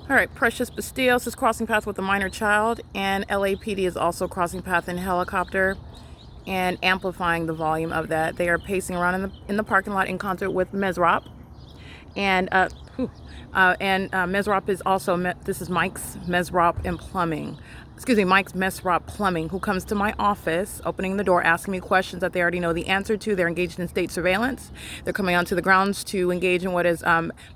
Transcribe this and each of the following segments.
All right, Precious Bastillos is crossing path with a minor child, and LAPD is also crossing path in a helicopter and amplifying the volume of that. They are pacing around in the parking lot in concert with Mesrop, and Mesrop is also this is Mike's Mesrop and Plumbing. Excuse me, Mike's Mesrop Plumbing, who comes to my office, opening the door, asking me questions that they already know the answer to. They're engaged in state surveillance. They're coming onto the grounds to engage in what is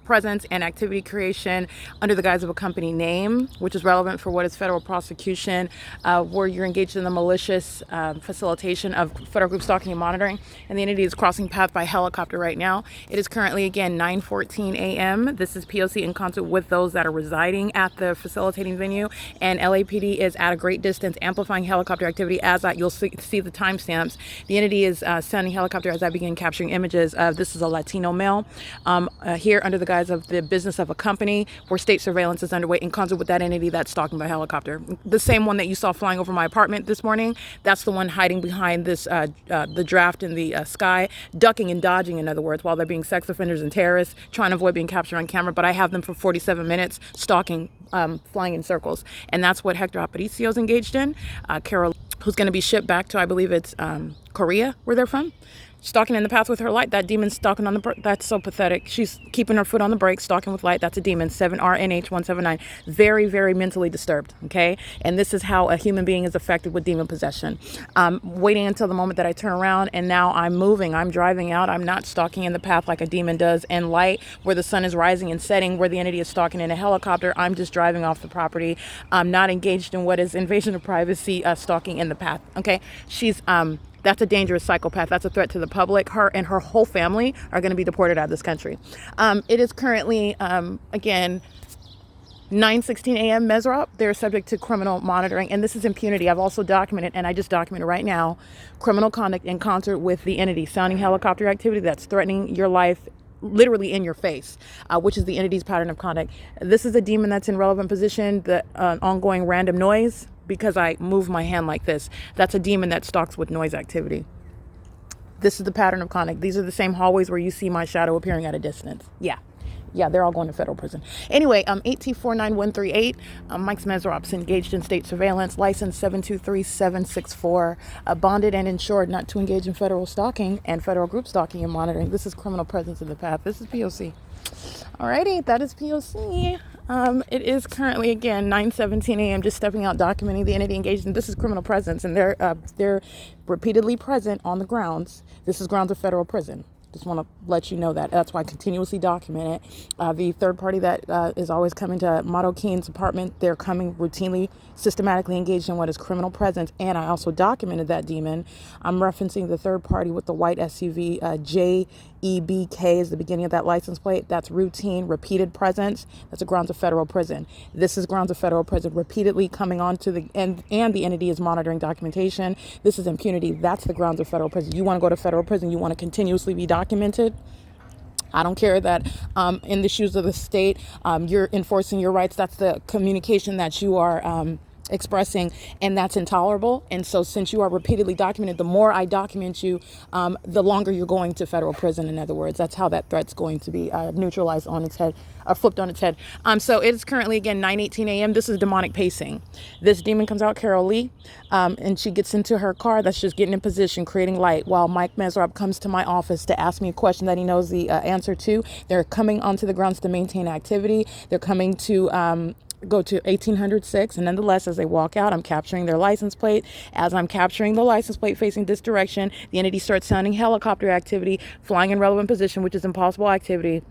presence and activity creation under the guise of a company name, which is relevant for what is federal prosecution, where you're engaged in the malicious facilitation of federal group stalking and monitoring. And the entity is crossing path by helicopter right now. It is currently, again, 9:14 a.m. This is P.O.C. in concert with those that are residing at the facilitating venue, and LAPD is at a great distance amplifying helicopter activity. As you'll see the timestamps. The entity is sending helicopter as I begin capturing images. This is a Latino male here under the guise of the business of a company where state surveillance is underway in concert with that entity that's stalking by helicopter. The same one that you saw flying over my apartment this morning, that's the one hiding behind this the draft in the sky, ducking and dodging, in other words, while they're being sex offenders and terrorists, trying to avoid being captured on camera. But I have them for 47 minutes stalking, flying in circles. And that's what Hector Aparicio's engaged in. Carol, who's going to be shipped back to, I believe it's Korea, where they're from, stalking in the path with her light. That demon's stalking on the that's so pathetic. She's keeping her foot on the brake, stalking with light. That's a demon. 7RNH179. Very, very mentally disturbed. Okay, and this is how a human being is affected with demon possession. Waiting until the moment that I turn around, and now I'm moving. I'm driving out. I'm not stalking in the path like a demon does in light, where the sun is rising and setting, where the entity is stalking in a helicopter. I'm just driving off the property. I'm not engaged in what is invasion of privacy, stalking in the path. Okay, she's that's a dangerous psychopath. That's a threat to the public. Her and her whole family are going to be deported out of this country. It is currently, again, 9:16 a.m. Mesrop. They're subject to criminal monitoring, and this is impunity. I've also documented, and I just documented right now, criminal conduct in concert with the entity, sounding helicopter activity that's threatening your life, literally in your face, which is the entity's pattern of conduct. This is a demon that's in relevant position, the ongoing random noise, because I move my hand like this. That's a demon that stalks with noise activity. This is the pattern of conduct. These are the same hallways where you see my shadow appearing at a distance. Yeah, they're all going to federal prison. Anyway, AT49138, Mike's Mesrop's engaged in state surveillance, license 723764, bonded and insured not to engage in federal stalking and federal group stalking and monitoring. This is criminal presence in the path. This is P.O.C. Alrighty, that is P.O.C. It is currently, again, 9:17 a.m. just stepping out, documenting the entity engaged in. This is criminal presence, and they're repeatedly present on the grounds. This is grounds of federal prison. Just want to let you know that. That's why I continuously document it. The third party that is always coming to Motto Keen's apartment, they're coming routinely, systematically engaged in what is criminal presence. And I also documented that demon. I'm referencing the third party with the white SUV, JEBK is the beginning of that license plate. That's routine, repeated presence. That's a grounds of federal prison. This is grounds of federal prison, repeatedly coming on to the, and the entity is monitoring documentation. This is impunity. That's the grounds of federal prison. You want to go to federal prison, you want to continuously be documented. I don't care that in the shoes of the state, you're enforcing your rights. That's the communication that you are expressing, and that's intolerable. And so since you are repeatedly documented, the more I document you, the longer you're going to federal prison. In other words, that's how that threat's going to be neutralized on its head, flipped on its head. So it is currently, again, 9:18 a.m. This is demonic pacing. This demon comes out, Carol Lee, and she gets into her car that's just getting in position, creating light, while Mike Mesrop comes to my office to ask me a question that he knows the answer to. They're coming onto the grounds to maintain activity. They're coming to go to 1806, and nonetheless, as they walk out, I'm capturing their license plate. As I'm capturing the license plate facing this direction, the entity starts sounding helicopter activity, flying in relevant position, which is impossible activity.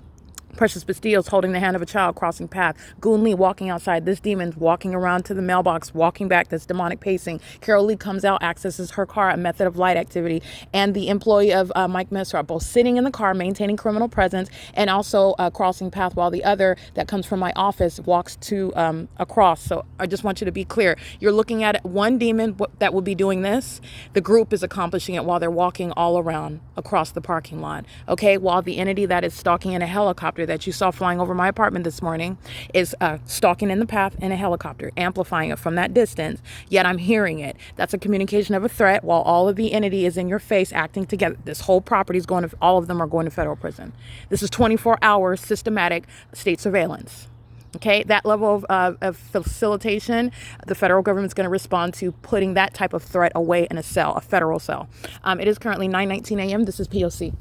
Precious Bastillos holding the hand of a child, crossing path. Goon Lee walking outside. This demon's walking around to the mailbox, walking back. That's demonic pacing. Carol Lee comes out, accesses her car, a method of light activity. And the employee of Mike Mesrop, both sitting in the car, maintaining criminal presence, and also crossing path, while the other that comes from my office walks to across. So I just want you to be clear. You're looking at one demon that will be doing this. The group is accomplishing it while they're walking all around across the parking lot. Okay, while the entity that is stalking in a helicopter that you saw flying over my apartment this morning is stalking in the path in a helicopter, amplifying it from that distance, yet I'm hearing it. That's a communication of a threat while all of the entity is in your face acting together. This whole property is going to, all of them are going to federal prison. This is 24-hour systematic state surveillance. Okay, that level of facilitation, the federal government's going to respond to putting that type of threat away in a cell, a federal cell. It is currently 9:19 a.m. This is P.O.C.